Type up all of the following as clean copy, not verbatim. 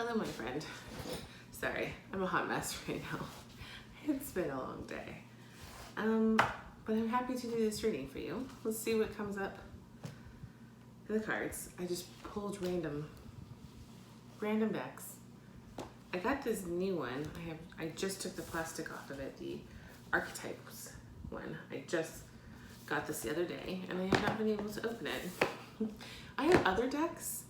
Hello, my friend. Sorry, I'm a hot mess right now. It's been a long day. But I'm happy to do this reading for you. Let's see what comes up in the cards. I just pulled random decks. I got this new one. I just took the plastic off of it, the archetypes one. I just got this the other day and I have not been able to open it. I have other decks.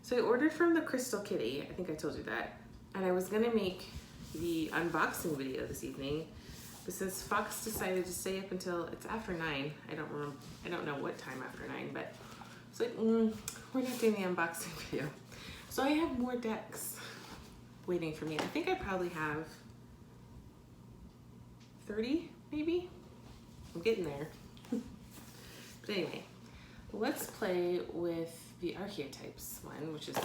So I ordered from the Crystal Kitty, I think I told you that, and I was gonna make the unboxing video this evening, but since Fox decided to stay up until, it's after 9, I don't know what time after 9, but it's like, we're not doing the unboxing video. So I have more decks waiting for me. I think I probably have 30, maybe? I'm getting there. But anyway, let's play with the archetypes one, which is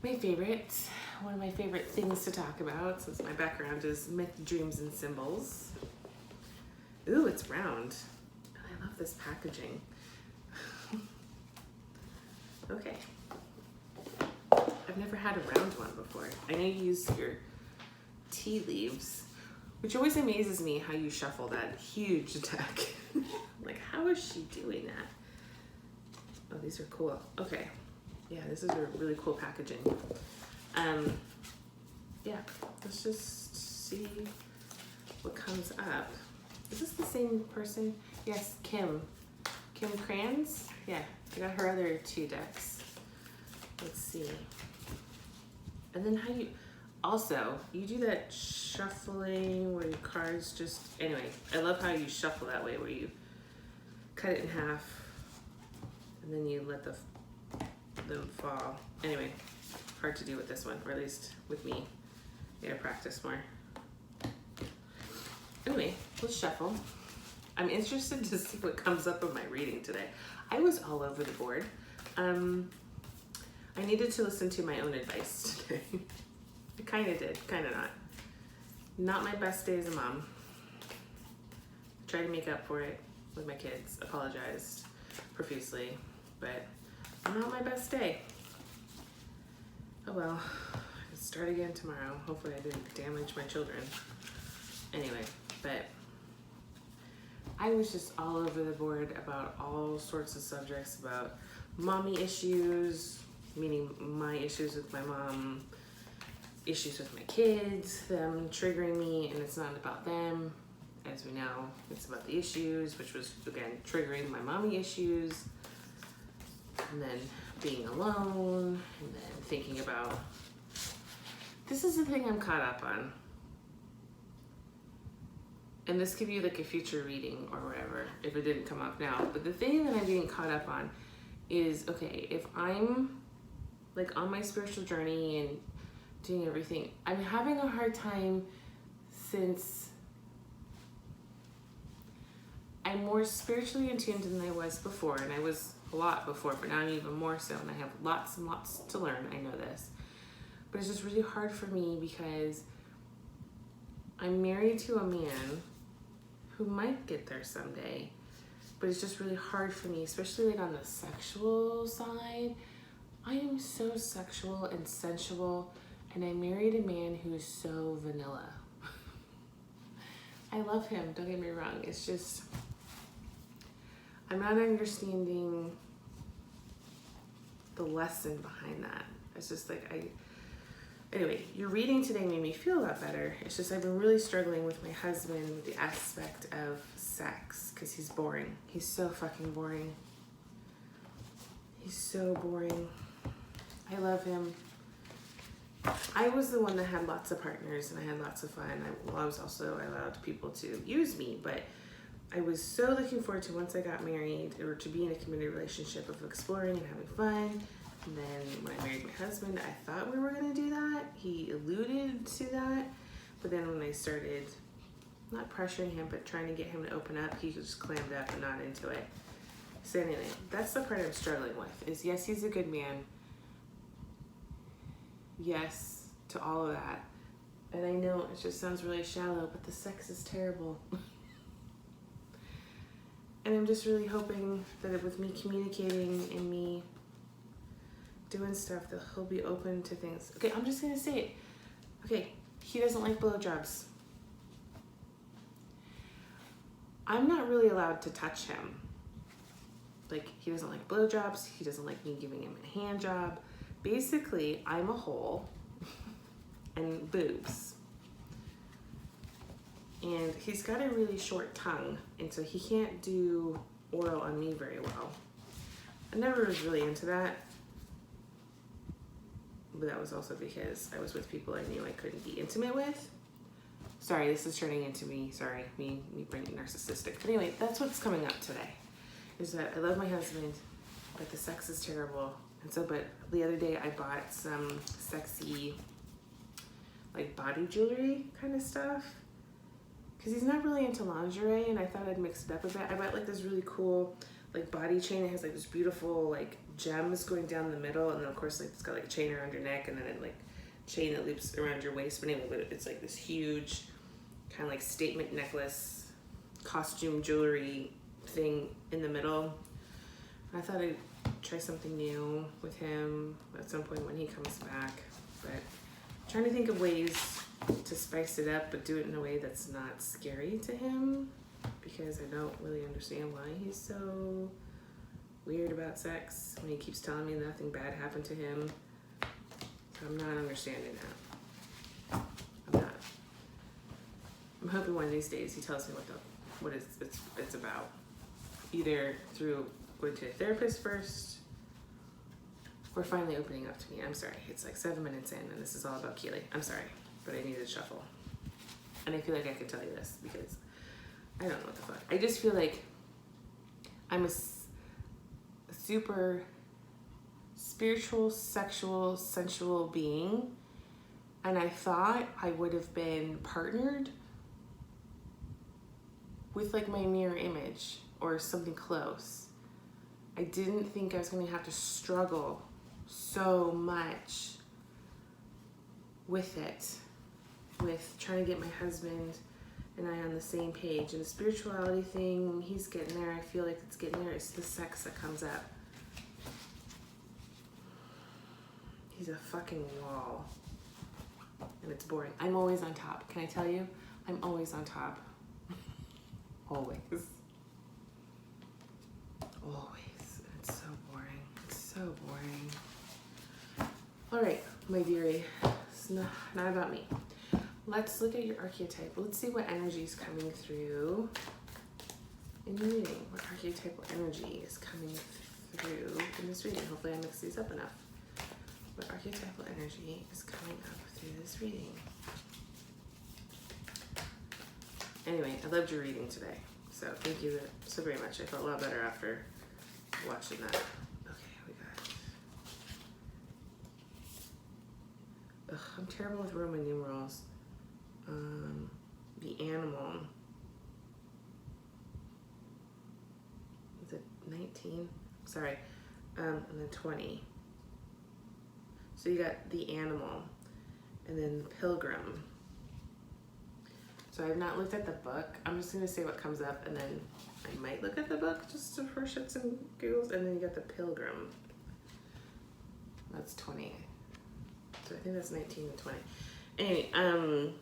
my favorite, one of my favorite things to talk about since my background is myth, dreams, and symbols. Ooh, it's round. And I love this packaging. Okay. I've never had a round one before. I know you use your tea leaves, which always amazes me how you shuffle that huge deck. Like, how is she doing that? Oh, these are cool. Okay. Yeah, this is a really cool packaging. Yeah, let's just see what comes up. Is this the same person? Yes, Kim. Kim Crans? Yeah, I got her other 2 decks. Let's see. And then how you do that shuffling where your cards just, anyway, I love how you shuffle that way where you cut it in half and then you let them fall. Anyway, hard to do with this one, or at least with me. I gotta practice more. Anyway, let's shuffle. I'm interested to see what comes up in my reading today. I was all over the board. I needed to listen to my own advice today. I kind of did, kind of not. Not my best day as a mom. Tried to make up for it with my kids. Apologized profusely, but not my best day. Oh well, I can start again tomorrow. Hopefully I didn't damage my children. Anyway, but I was just all over the board about all sorts of subjects, about mommy issues, meaning my issues with my mom, issues with my kids, them triggering me, and it's not about them. As we know, it's about the issues, which was, again, triggering my mommy issues, and then being alone, and then thinking about, this is the thing I'm caught up on. And this could be like a future reading or whatever, if it didn't come up now. But the thing that I'm getting caught up on is, okay, if I'm like on my spiritual journey and doing everything, I'm having a hard time since I'm more spiritually in tune than I was before, and I was a lot before, but now I'm even more so, and I have lots and lots to learn, I know this. But it's just really hard for me because I'm married to a man who might get there someday, but it's just really hard for me, especially like on the sexual side. I am so sexual and sensual, and I married a man who's so vanilla. I love him, don't get me wrong. It's just, I'm not understanding the lesson behind that. It's just like, anyway, your reading today made me feel a lot better. It's just I've been really struggling with my husband with the aspect of sex, because he's boring. He's so fucking boring. He's so boring. I love him. I was the one that had lots of partners and I had lots of fun. I was also allowed people to use me, but I was so looking forward to, once I got married, or to be in a committed relationship of exploring and having fun. And then when I married my husband, I thought we were gonna do that. He alluded to that. But then when I started, not pressuring him, but trying to get him to open up, he just clammed up and not into it. So anyway, that's the part I'm struggling with, is yes, he's a good man. Yes, to all of that. And I know it just sounds really shallow, but the sex is terrible. And I'm just really hoping that with me communicating and me doing stuff that he'll be open to things. Okay, I'm just gonna say it. Okay, he doesn't like blowjobs. I'm not really allowed to touch him. Like, he doesn't like blowjobs. He doesn't like me giving him a hand job. Basically, I'm a hole and boobs. And he's got a really short tongue, and so he can't do oral on me very well. I never was really into that, but that was also because I was with people I knew I couldn't be intimate with. Sorry, this is turning into me. Sorry, me being narcissistic. But anyway, that's what's coming up today. Is that I love my husband, but the sex is terrible. And so, but the other day I bought some sexy, like body jewelry kind of stuff. Because he's not really into lingerie, and I thought I'd mix it up a bit. I bought like this really cool like body chain. It has like this beautiful like gems going down the middle, and then of course like it's got like a chain around your neck, and then it like chain that loops around your waist. But anyway, it's like this huge kind of like statement necklace, costume jewelry thing in the middle. I thought I'd try something new with him at some point when he comes back, but I'm trying to think of ways to spice it up but do it in a way that's not scary to him, because I don't really understand why he's so weird about sex when he keeps telling me nothing bad happened to him. So I'm not understanding that. I'm not. I'm hoping one of these days he tells me what it's about. Either through going to a therapist first, or finally opening up to me. I'm sorry, it's like 7 minutes in and this is all about Keely. I'm sorry, but I need to shuffle. And I feel like I can tell you this because I don't know what the fuck. I just feel like I'm a super spiritual, sexual, sensual being, and I thought I would have been partnered with like my mirror image or something close. I didn't think I was going to have to struggle so much with it, with trying to get my husband and I on the same page. And the spirituality thing, when he's getting there, I feel like it's getting there. It's the sex that comes up. He's a fucking wall. And it's boring. I'm always on top. Can I tell you? I'm always on top. Always. Always. It's so boring. It's so boring. All right, my dearie. It's not about me. Let's look at your archetype. Let's see what energy is coming through in the reading. What archetypal energy is coming through in this reading? Hopefully I mix these up enough. What archetypal energy is coming up through this reading? Anyway, I loved your reading today. So thank you so very much. I felt a lot better after watching that. Okay, we got... Ugh, I'm terrible with Roman numerals. The animal. Is it 19? Sorry. And then 20. So you got the animal. And then the pilgrim. So I've not looked at the book. I'm just going to say what comes up, and then I might look at the book just for shits and giggles. And then you got the pilgrim. That's 20. So I think that's 19 and 20. Anyway,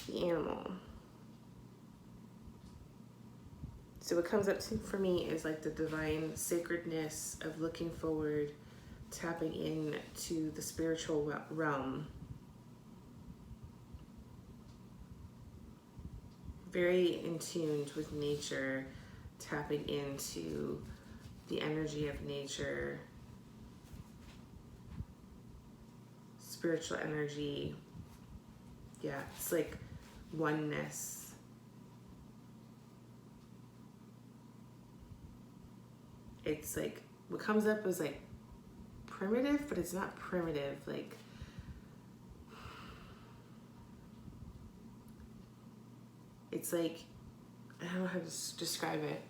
the animal. So what comes up for me is like the divine sacredness of looking forward, tapping into the spiritual realm. Very in tune with nature, tapping into the energy of nature, spiritual energy. Yeah, it's like oneness. It's like, what comes up is like primitive, but it's not primitive. Like, it's like, I don't know how to describe it.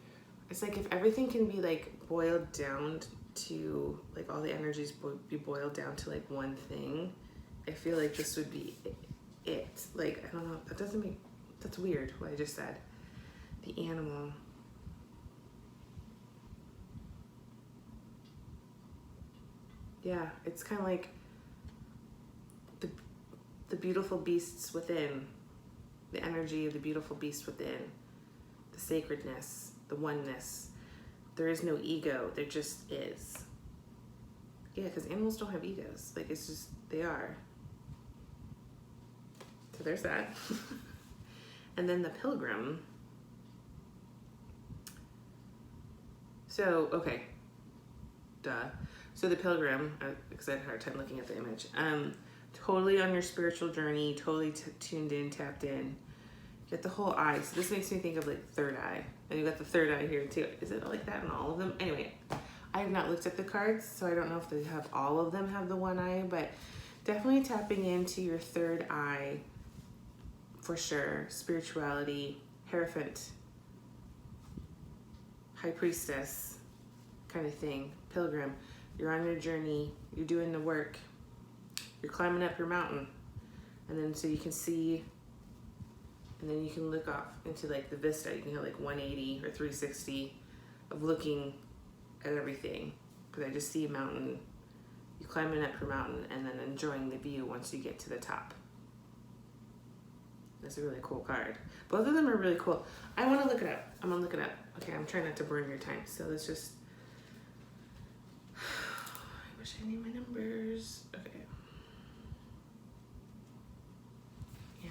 It's like if everything can be like boiled down to, like all the energies be boiled down to like one thing, I feel like this would be it. Like, I don't know, that doesn't make, that's weird what I just said. The animal. Yeah, it's kind of like the beautiful beasts within, the energy of the beautiful beast within, the sacredness, the oneness. There is no ego, there just is. Yeah, because animals don't have egos. Like, it's just, they are. So there's that. And then the pilgrim. So, okay. Duh. So the pilgrim, because I had a hard time looking at the image, totally on your spiritual journey, totally tuned in, tapped in. You got the whole eye. So this makes me think of like third eye. And you got the third eye here too. Is it like that in all of them? Anyway, I have not looked at the cards, so I don't know if they have all of them have the one eye, but definitely tapping into your third eye for sure. Spirituality, Hierophant, High Priestess kind of thing. Pilgrim, you're on your journey, you're doing the work, you're climbing up your mountain, and then so you can see, and then you can look off into like the vista. You can have like 180 or 360 of looking at everything, because I just see a mountain, you climbing up your mountain and then enjoying the view once you get to the top. That's a really cool card. Both of them are really cool. I want to look it up. I'm gonna look it up. Okay, I'm trying not to burn your time, so let's just, I wish I knew my numbers. Okay. Yeah.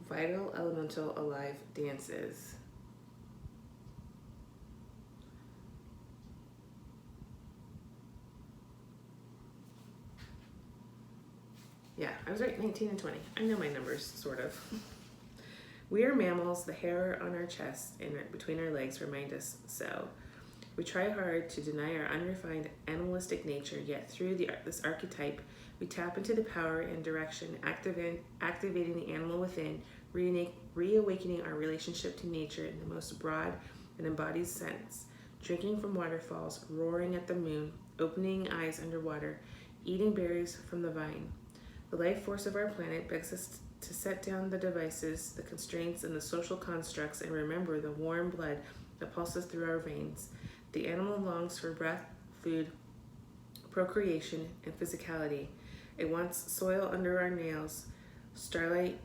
Vital, elemental, alive dances. Yeah, I was right, 19 and 20. I know my numbers, sort of. We are mammals. The hair on our chest and between our legs remind us so. We try hard to deny our unrefined animalistic nature, yet through this archetype, we tap into the power and direction, activating the animal within, reawakening our relationship to nature in the most broad and embodied sense, drinking from waterfalls, roaring at the moon, opening eyes underwater, eating berries from the vine. The life force of our planet begs us to set down the devices, the constraints, and the social constructs, and remember the warm blood that pulses through our veins. The animal longs for breath, food, procreation, and physicality. It wants soil under our nails, starlight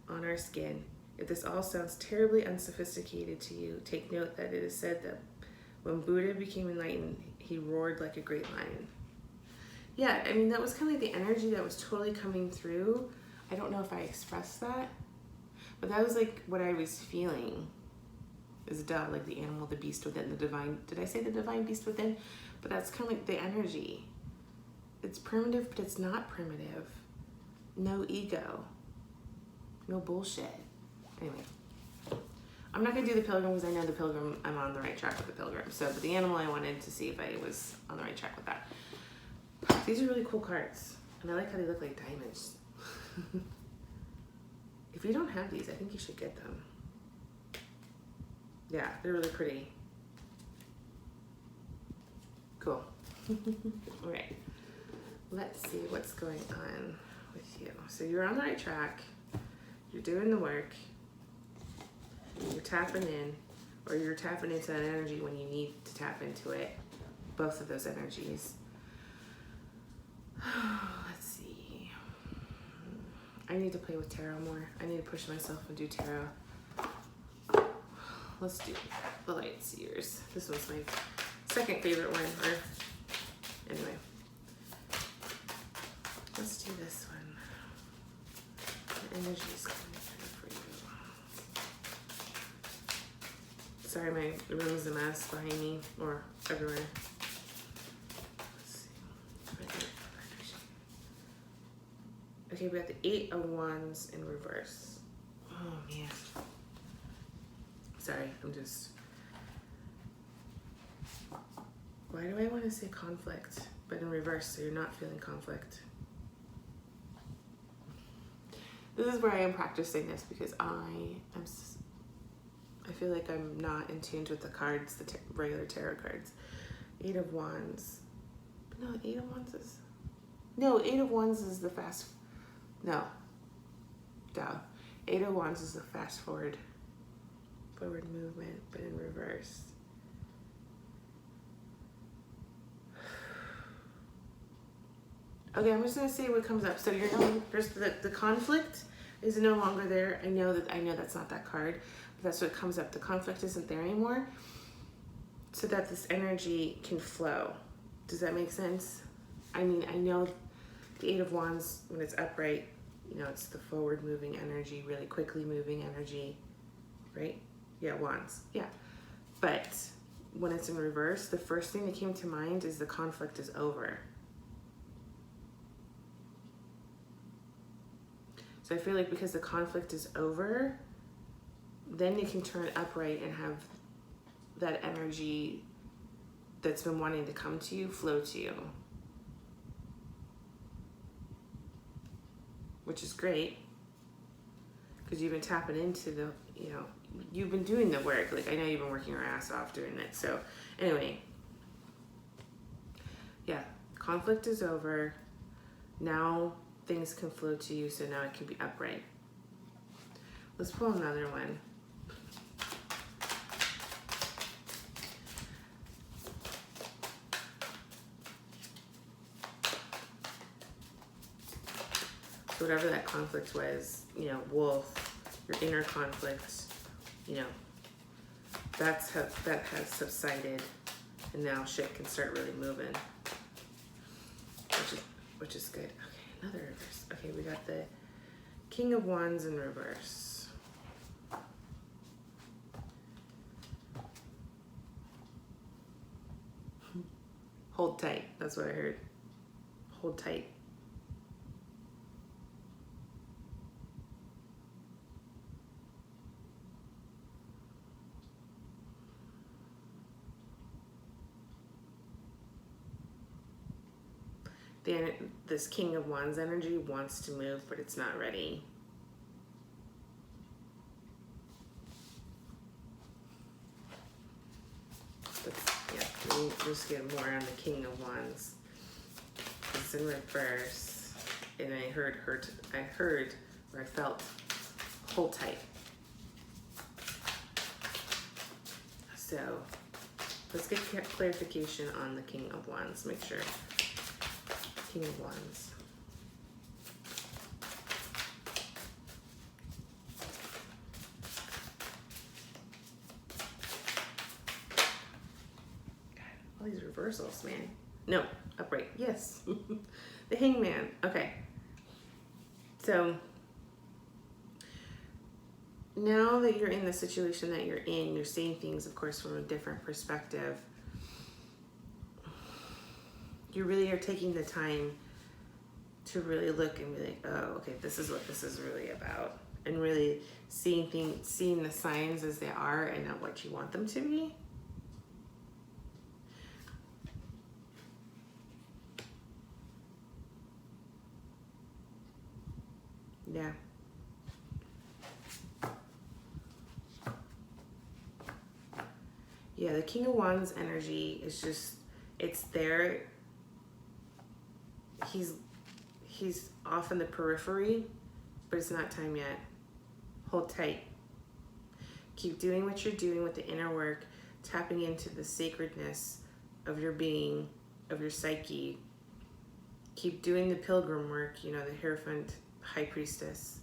on our skin. If this all sounds terribly unsophisticated to you, take note that it is said that when Buddha became enlightened, he roared like a great lion. Yeah, I mean, that was kind of like the energy that was totally coming through. I don't know if I expressed that, but that was like what I was feeling. Is like the animal, the beast within, the divine. Did I say the divine beast within? But that's kind of like the energy. It's primitive, but it's not primitive. No ego. No bullshit. Anyway, I'm not gonna do the pilgrim because I know the pilgrim, I'm on the right track with the pilgrim. So, but the animal, I wanted to see if I was on the right track with that. These are really cool cards, and I like how they look like diamonds. If you don't have these, I think you should get them. Yeah, they're really pretty. Cool. All right, let's see what's going on with you. So you're on the right track. You're doing the work. You're tapping in, or you're tapping into that energy when you need to tap into it. Both of those energies. Let's see. I need to play with tarot more. I need to push myself and do tarot. Let's do the Light Seers. This was my second favorite one. Or anyway, let's do this one. The energy's coming through for you. Sorry, my room is a mess behind me or everywhere. Okay, we got the 8 of Wands in reverse. Oh, man. Sorry, I'm just... Why do I want to say conflict, but in reverse, so you're not feeling conflict? This is where I am practicing this because I feel like I'm not in tune with the cards, the regular tarot cards. 8 of Wands. No, 8 of Wands is... No, 8 of Wands is the fast... No. Duh. 8 of Wands is the fast forward movement, but in reverse. Okay, I'm just gonna say what comes up. So you're no, there's the conflict is no longer there. I know that's not that card, but that's what comes up. The conflict isn't there anymore, so that this energy can flow. Does that make sense? I mean, I know the Eight of Wands, when it's upright, you know, it's the forward moving energy, really quickly moving energy, right? Yeah, Wands, yeah. But when it's in reverse, the first thing that came to mind is the conflict is over. So I feel like because the conflict is over, then you can turn it upright and have that energy that's been wanting to come to you flow to you. Which is great, because you've been tapping into the, you know, you've been doing the work. Like, I know you've been working your ass off doing it. So anyway, yeah, conflict is over. Now things can flow to you, so now it can be upright. Let's pull another one. So whatever that conflict was, you know, wolf, your inner conflict, you know, that has subsided, and now shit can start really moving, which is good. Okay, another reverse. Okay, we got the King of Wands in reverse. Hold tight. That's what I heard. Hold tight. This King of Wands energy wants to move, but it's not ready. Yeah, let me just get more on the King of Wands. It's in reverse, and I heard or I felt hold tight. So let's get clarification on the King of Wands. Make sure. King of Wands. God, all these reversals, man. No, upright. Yes. The Hangman. Okay. So now that you're in the situation that you're in, you're seeing things, of course, from a different perspective. You really are taking the time to really look and be like, oh, okay, this is what this is really about. And really seeing the signs as they are and not what you want them to be. Yeah. Yeah, the King of Wands energy is just, it's there. He's off in the periphery, but it's not time yet. Hold tight. Keep doing what you're doing with the inner work, tapping into the sacredness of your being, of your psyche. Keep doing the pilgrim work, you know, the Hierophant, High Priestess,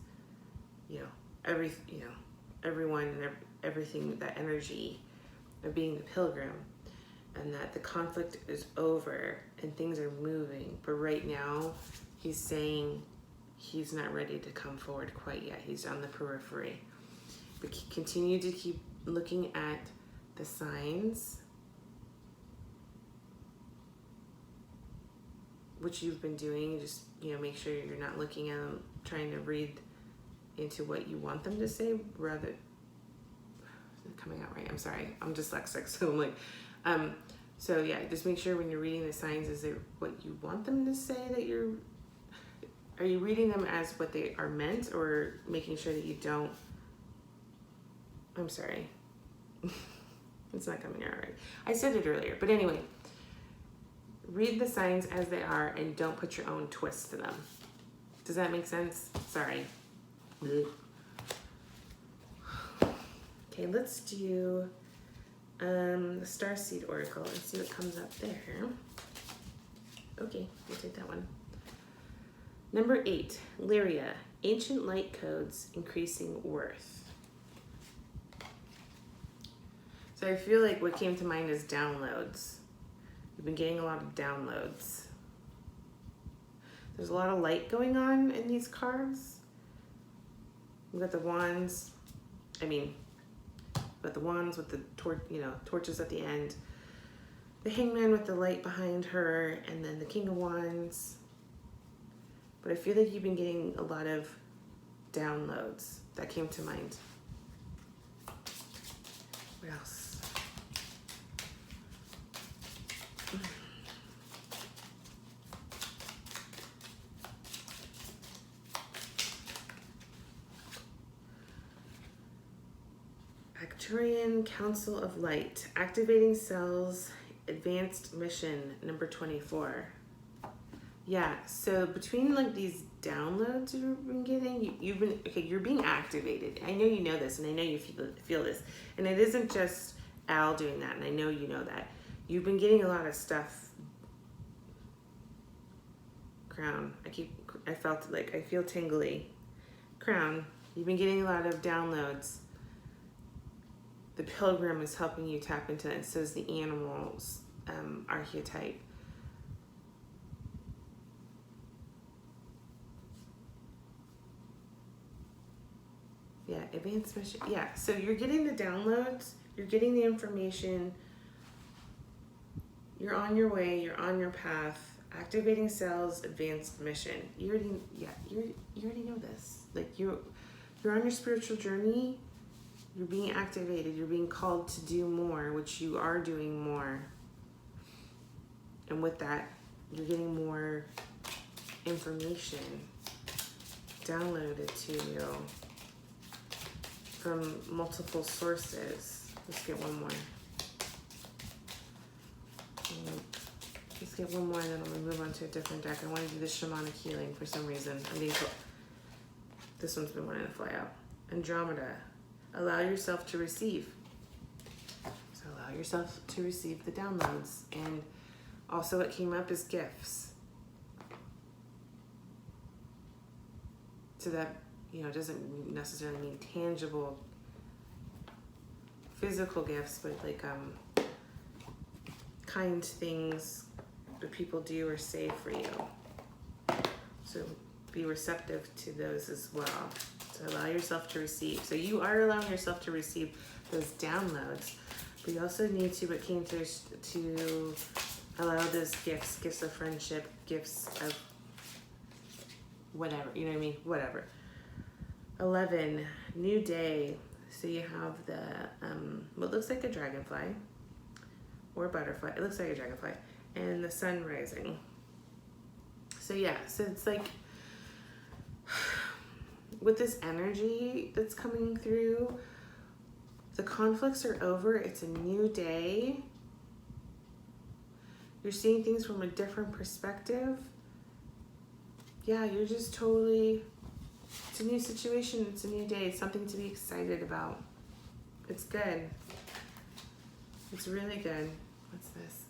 you know, everyone and everything, that energy of being the pilgrim. And that the conflict is over and things are moving. But right now, he's saying he's not ready to come forward quite yet. He's on the periphery. But continue to keep looking at the signs, which you've been doing. Just, you know, make sure you're not looking at them, trying to read into what you want them to say, rather, coming out right. I'm sorry, I'm dyslexic, so I'm like, so yeah, just make sure when you're reading the signs, is it what you want them to say that are you reading them as what they are meant, or making sure that you don't, I'm sorry, it's not coming out right. I said it earlier, but anyway, read the signs as they are and don't put your own twist to them. Does that make sense? Sorry. Okay, let's do the Starseed Oracle and see what comes up there. Okay, we'll take that one. Number 8, Lyria, ancient light codes increasing worth. So I feel like what came to mind is downloads. You've been getting a lot of downloads. There's a lot of light going on in these cards. We've got the wands. But the wands with the torches at the end. The hangman with the light behind her, and then the king of wands. But I feel like you've been getting a lot of downloads. That came to mind. What else? Arcturian Council of Light, activating cells, advanced mission, number 24. Yeah, so between like these downloads you've been getting, you're being activated. I know you know this, and I know you feel this. And it isn't just Al doing that, and I know you know that. You've been getting a lot of stuff. Crown, I feel tingly. Crown, you've been getting a lot of downloads. The pilgrim is helping you tap into that. It says the animals archetype. Yeah, advanced mission. Yeah, so you're getting the downloads, you're getting the information, you're on your way, you're on your path. Activating cells, advanced mission. You already know this. Like you're on your spiritual journey. You're being activated. You're being called to do more, which you are doing more. And with that, you're getting more information downloaded to you from multiple sources. Let's get one more. Let's get one more, and then I'm going to move on to a different deck. I want to do the shamanic healing for some reason. This one's been wanting to fly out. Andromeda. Allow yourself to receive. So allow yourself to receive the downloads. And also what came up is gifts. So that, doesn't necessarily mean tangible physical gifts, but like kind things that people do or say for you. So be receptive to those as well. So allow yourself to receive. So you are allowing yourself to receive those downloads, but you also need to allow those gifts of friendship, gifts of whatever, you know what I mean? Whatever. 11, new day. So you have the, what looks like a dragonfly or a butterfly. It looks like a dragonfly. And the sun rising. So yeah, so it's like, with this energy that's coming through, the conflicts are over. It's a new day. You're seeing things from a different perspective. Yeah, you're just totally, it's a new situation. It's a new day. It's something to be excited about. It's good. It's really good. What's this?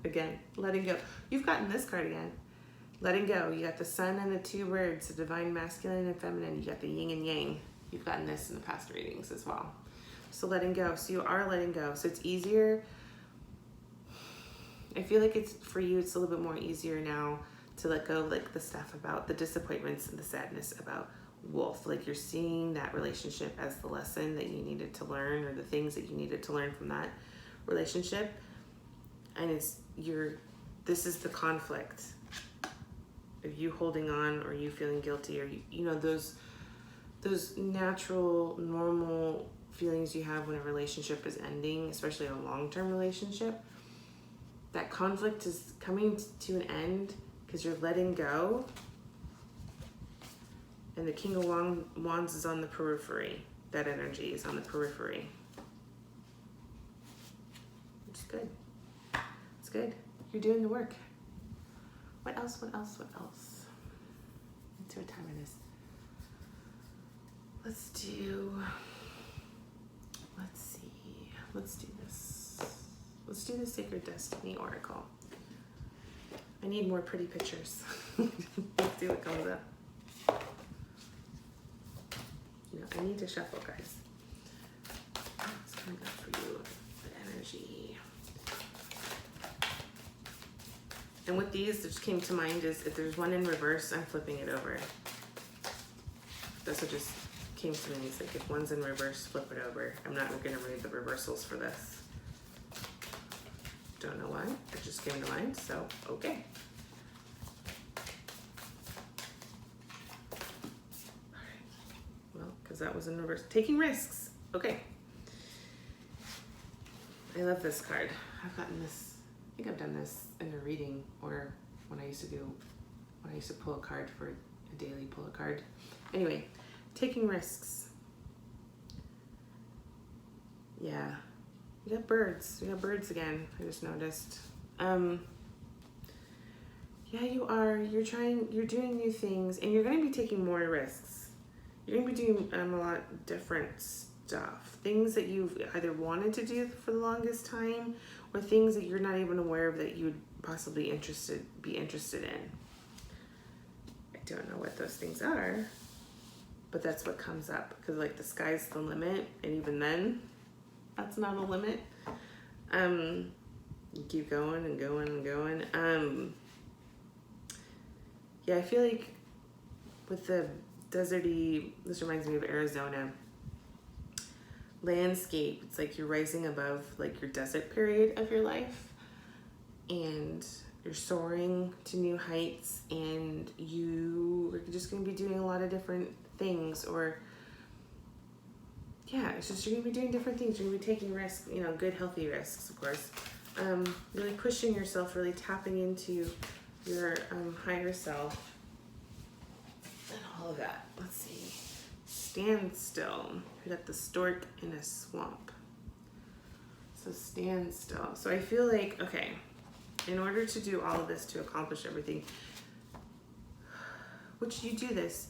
Again, letting go. You've gotten this card again. Letting go. You got the sun and the two birds, the divine masculine and feminine. You got the yin and yang. You've gotten this in the past readings as well. So letting go. So you are letting go. So it's easier. I feel like it's for you, it's a little bit more easier now to let go of like the stuff about the disappointments and the sadness about Wolf. Like you're seeing that relationship as the lesson that you needed to learn, or the things that you needed to learn from that relationship. And this is the conflict of you holding on, or you feeling guilty, or those natural, normal feelings you have when a relationship is ending, especially a long-term relationship. That conflict is coming to an end because you're letting go. And the King of Wands is on the periphery. That energy is on the periphery. It's good. It's good. You're doing the work. What else? What else? What else? Let's see what time it is. Let's do this. Let's do the Sacred Destiny Oracle. I need more pretty pictures. Let's see what comes up. You know, I need to shuffle, guys. What's coming up for you? The energy. And with these, that just came to mind is if there's one in reverse, I'm flipping it over. That's what just came to me. It's like if one's in reverse, flip it over. I'm not going to read the reversals for this. Don't know why. It just came to mind, so okay. All right. Well, because that was in reverse. Taking risks. Okay. I love this card. I've gotten this. I think I've done this in a reading or when I used to pull a card for a daily pull a card. Anyway, taking risks. Yeah. We got birds. We got birds again. I just noticed. Yeah, you are. You're doing new things, and you're going to be taking more risks. You're going to be doing a lot different stuff. Things that you've either wanted to do for the longest time, or things that you're not even aware of that you would possibly be interested in. I don't know what those things are, but that's what comes up, because like the sky's the limit, and even then, that's not a limit. You keep going and going and going. Yeah, I feel like with the deserty, this reminds me of Arizona landscape. It's like you're rising above like your desert period of your life, and you're soaring to new heights, and you are just going to be doing a lot of different things, or yeah, it's just you're going to be doing different things. You're going to be taking risks, you know, good, healthy risks, of course. Really pushing yourself, really tapping into your higher self and all of that. Let's see. Stand still. We got the stork in a swamp. So stand still. So I feel like, okay, in order to do all of this, to accomplish everything, which you do this,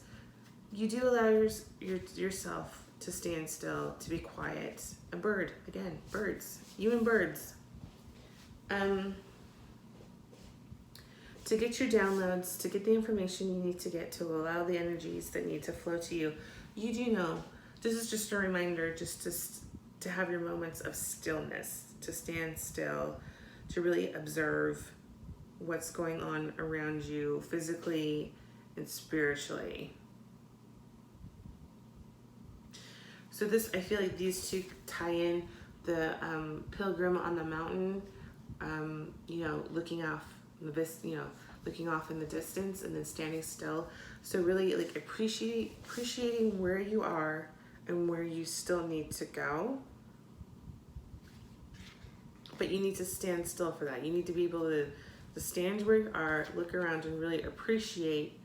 you do allow yourself to stand still, to be quiet. A bird, again, birds, you and birds. To get your downloads, to get the information you need to get, to allow the energies that need to flow to you. You do know, this is just a reminder, just to have your moments of stillness, to stand still, to really observe what's going on around you physically and spiritually. So this, I feel like these two tie in. The pilgrim on the mountain, you know, looking off in the distance, and then standing still. So really like appreciating where you are and where you still need to go. But you need to stand still for that. You need to be able to stand where you are, look around, and really appreciate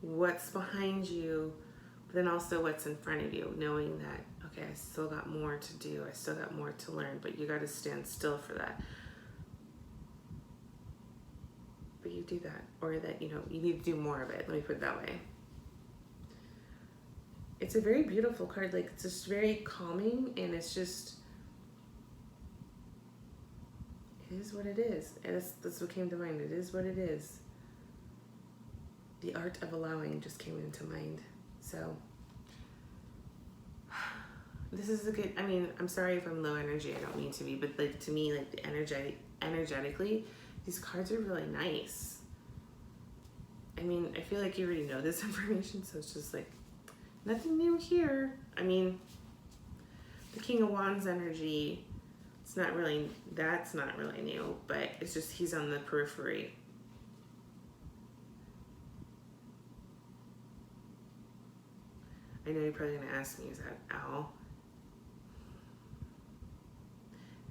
what's behind you, but then also what's in front of you, knowing that, okay, I still got more to do, I still got more to learn, but you got to stand still for that. But you do that, or that, you know, you need to do more of it. Let me put it that way. It's a very beautiful card. Like, it's just very calming, and it's just, it is what it is. And that's what came to mind. It is what it is. The art of allowing just came into mind. So this is a good, I mean, I'm sorry if I'm low energy, I don't mean to be, but like to me, like the energetically, these cards are really nice. I mean, I feel like you already know this information, so it's just like nothing new here. I mean, the King of Wands energy, that's not really new, but it's just he's on the periphery. I know you're probably going to ask me, is that owl?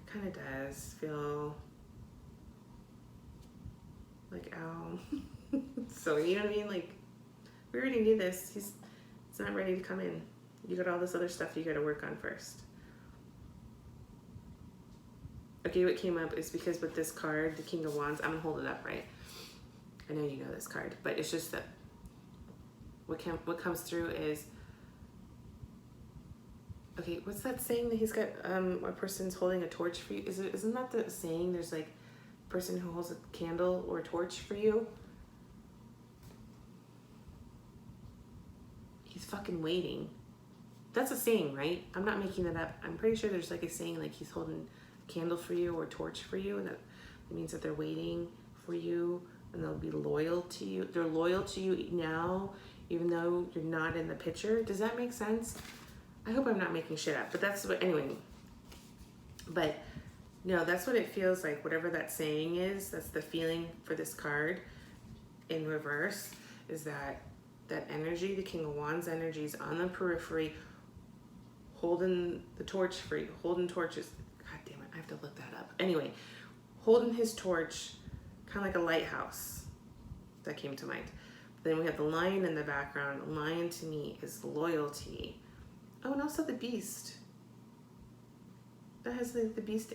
It kind of does feel like owl. So, you know what I mean? Like, we already knew this. He's not ready to come in. You got all this other stuff you got to work on first. Okay, what came up is because with this card, the King of Wands, I'm going to hold it up, right? I know you know this card, but it's just that what comes through is, okay, what's that saying that he's got, a person's holding a torch for you? Isn't that the saying? There's like, person who holds a candle or a torch for you, he's fucking waiting. That's a saying, right? I'm not making that up. I'm pretty sure there's like a saying like he's holding a candle for you or a torch for you, and that means that they're waiting for you and they'll be loyal to you. They're loyal to you now, even though you're not in the picture. Does that make sense? I hope I'm not making shit up, but that's what, anyway. But no, that's what it feels like. Whatever that saying is, that's the feeling for this card in reverse, is that energy, the King of Wands energy, is on the periphery, holding the torch for you, holding torches. God damn it, I have to look that up. Anyway, holding his torch, kind of like a lighthouse. That came to mind. Then we have the lion in the background. Lion to me is loyalty. Oh, and also the beast. That has the beast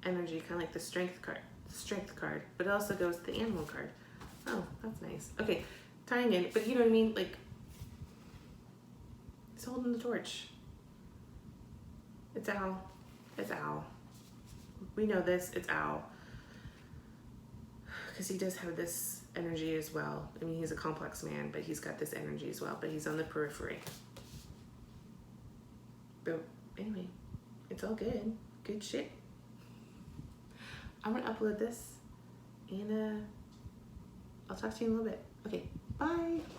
energy, kind of like the strength card. But it also goes to the animal card. Oh, that's nice. Okay, tying in, but you know what I mean? Like, he's holding the torch. It's Al. It's Al. We know this. It's Al. Because he does have this energy as well. I mean, he's a complex man, but he's got this energy as well. But he's on the periphery. But anyway, it's all good. Good shit. I'm going to upload this. And I'll talk to you in a little bit. Okay, bye.